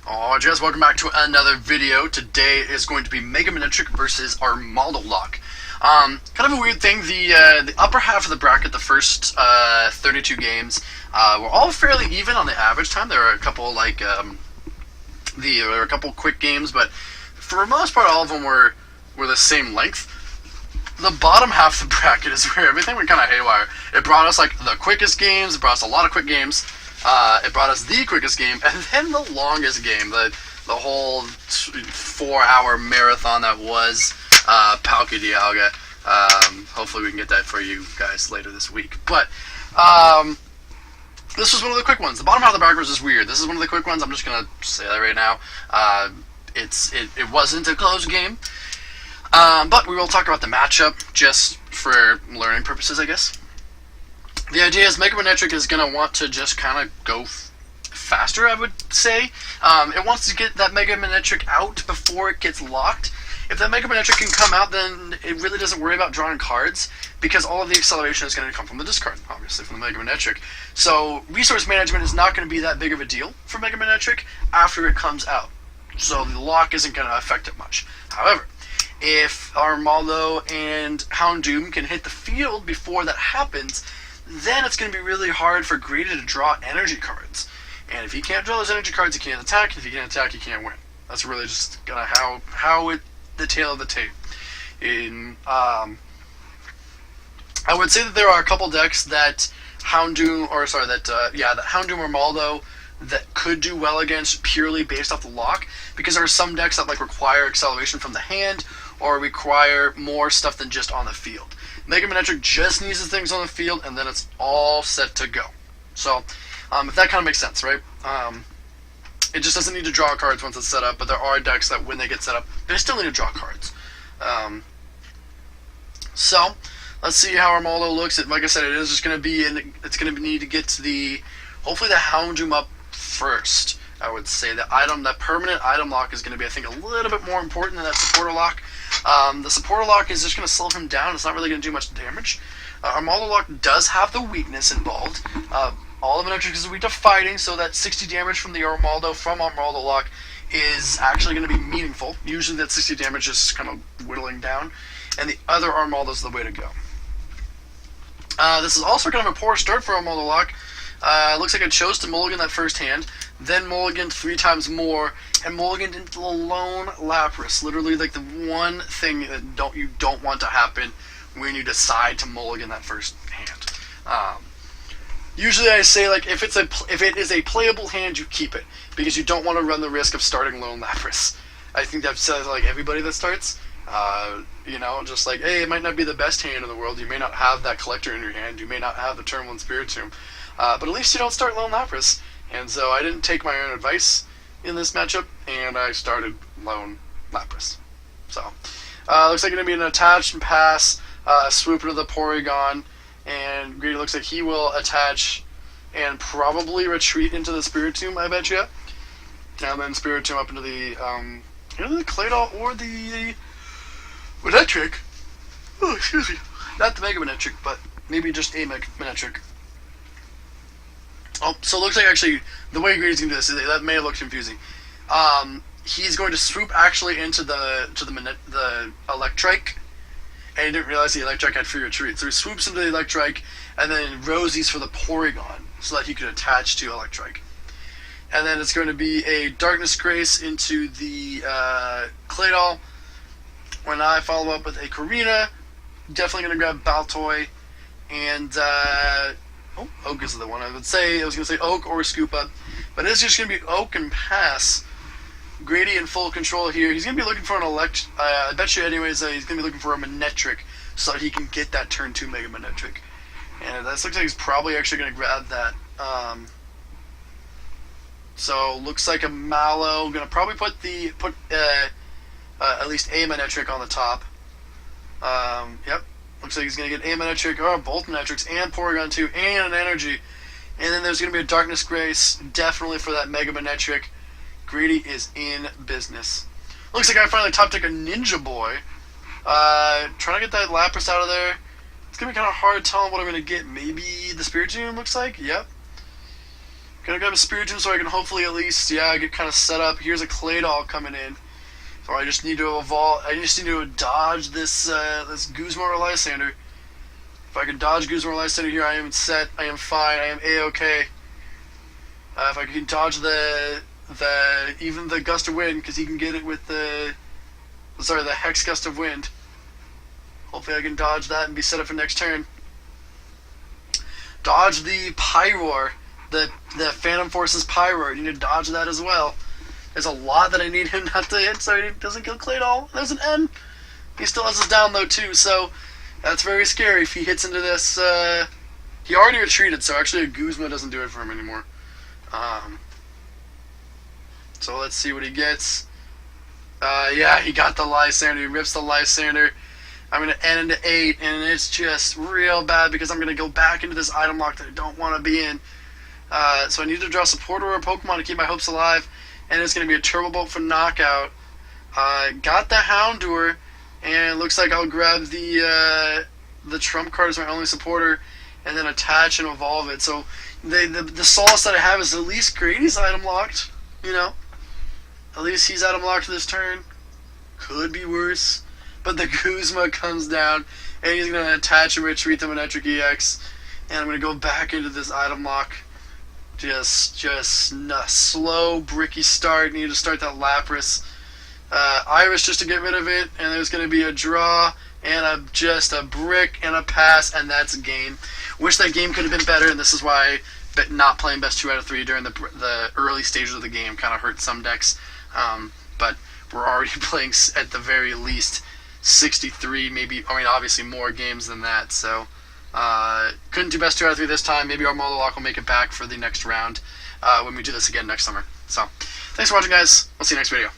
Alright guys, welcome back to another video. Today is going to be Mega Manectric versus Armaldo lock. Kind of a weird thing, the upper half of the bracket, the first 32 games, were all fairly even on the average time. There were a couple there were a couple quick games, but for the most part all of them were the same length. The bottom half of the bracket is where everything went kind of haywire. It brought us like the quickest games, it brought us a lot of quick games. It brought us the quickest game, and then the longest game, the whole 4-hour marathon that was Palki Dialga. Hopefully we can get that for you guys later this week. But this was one of the quick ones. The bottom half of the bracket was just weird. This is one of the quick ones. I'm just going to say that right now. It wasn't a close game, but we will talk about the matchup just for learning purposes, I guess. The idea is Mega Manectric is going to want to just kind of go faster, I would say. It wants to get that Mega Manectric out before it gets locked. If that Mega Manectric can come out, then it really doesn't worry about drawing cards, because all of the acceleration is going to come from the discard, obviously, from the Mega Manectric. So resource management is not going to be that big of a deal for Mega Manectric after it comes out. So the lock isn't going to affect it much. However, if Armaldo and Houndoom can hit the field before that happens, then it's going to be really hard for Grady to draw energy cards. And if he can't draw those energy cards, he can't attack. And if he can't attack, he can't win. That's really just kind of the tale of the tape. I would say that there are a couple decks that Houndoom Armaldo that could do well against purely based off the lock, because there are some decks that like require acceleration from the hand or require more stuff than just on the field. Mega Manectric just needs the things on the field, and then it's all set to go. So, if that kind of makes sense, right? It just doesn't need to draw cards once it's set up, but there are decks that when they get set up, they still need to draw cards. So, let's see how Armaldo looks. Like I said, it is just going to be, it's going to need to get to hopefully the Houndoom up first. I would say that permanent item lock is going to be, I think, a little bit more important than that supporter lock. The supporter lock is just going to slow him down. It's not really going to do much damage. Armaldo lock does have the weakness involved. All of Manectric is weak to fighting, so that 60 damage from Armaldo lock is actually going to be meaningful. Usually that 60 damage is kind of whittling down, and the other Armaldo is the way to go. This is also kind of a poor start for Armaldo lock. Looks like it chose to mulligan that first hand, then mulliganed 3 times more, and mulliganed into the lone Lapras. Literally, like the one thing that you don't want to happen when you decide to mulligan that first hand. Usually, I say like if it is a playable hand, you keep it, because you don't want to run the risk of starting lone Lapras. I think that says like everybody that starts. Just like, hey, it might not be the best hand in the world. You may not have that collector in your hand. You may not have the Terminal Spiritomb. But at least you don't start lone Lapras. And so I didn't take my own advice in this matchup, and I started lone Lapras. So, looks like it's going to be an attach and pass, swoop into the Porygon, and Grady looks like he will attach and probably retreat into the Spiritomb, I bet you. And then Spiritomb up into the Claydol or the Manectric. Oh, excuse me. Not the Mega Manectric, but maybe just a Mega Manectric. Oh, so it looks like actually the way Grady's going to do this, that may look confusing. He's going to swoop actually into the Electrike, and he didn't realize the Electrike had free retreat. So he swoops into the Electrike, and then Rosie's for the Porygon, so that he could attach to Electrike. And then it's going to be a Darkness Grace into the Claydol. When I follow up with a Karina, definitely going to grab Baltoy, and Oak is the one I would say. I was going to say Oak or Scoop Up, but it's just going to be Oak and pass. Grady in full control here. He's going to be looking for an I bet you anyways, he's going to be looking for a Manectric so that he can get that turn 2 Mega Manectric. And that looks like he's probably actually going to grab that. So looks like a Mallow. Going to probably put at least a Manectric on the top. Yep. Looks like he's going to get a Manectric, or both Manectrics, and Porygon 2, and an Energy. And then there's going to be a Darkness Grace, definitely for that Mega Manectric. Grady is in business. Looks like I finally top deck a Ninja Boy. Trying to get that Lapras out of there. It's going to be kind of hard telling what I'm going to get. Maybe the Spiritomb looks like? Yep. Gonna grab a Spirit Gem so I can hopefully at least, get kind of set up. Here's a Clay Doll coming in. So I just need to evolve. I just need to dodge this this Guzma or Lysander. If I can dodge Guzma or Lysander here, I am set. I am fine. I am A-okay. If I can dodge even the Gust of Wind, because he can get it with the Hex Gust of Wind. Hopefully I can dodge that and be set up for next turn. Dodge the Pyroar, the Phantom Forces Pyroar. You need to dodge that as well. There's a lot that I need him not to hit so he doesn't kill Claydol. There's an N. He still has his down low too, so that's very scary if he hits into this. He already retreated, so actually a Guzma doesn't do it for him anymore. So let's see what he gets. He got the Lysander. He rips the Lysander. I'm going to end into 8, and it's just real bad because I'm going to go back into this item lock that I don't want to be in. So I need to draw support or a Pokemon to keep my hopes alive, and it's going to be a Turbo Bolt for knockout. Got the Houndour, and it looks like I'll grab the Trump card as my only supporter, and then attach and evolve it. So the solace that I have is at least Grady's item locked, At least he's item locked this turn. Could be worse. But the Guzma comes down, and he's going to attach and retreat the Manectric EX. And I'm going to go back into this item lock. Just a slow, bricky start. Need to start that Lapras. Iris just to get rid of it, and there's going to be a draw, and just a brick and a pass, and that's a game. Wish that game could have been better, and this is why not playing best 2 out of 3 during the early stages of the game kind of hurt some decks. But we're already playing at the very least 63, maybe, obviously more games than that, so couldn't do best 2 out of 3 this time. Maybe Armaldo Lock will make it back for the next round when we do this again next summer. So, thanks for watching, guys. We'll see you next video.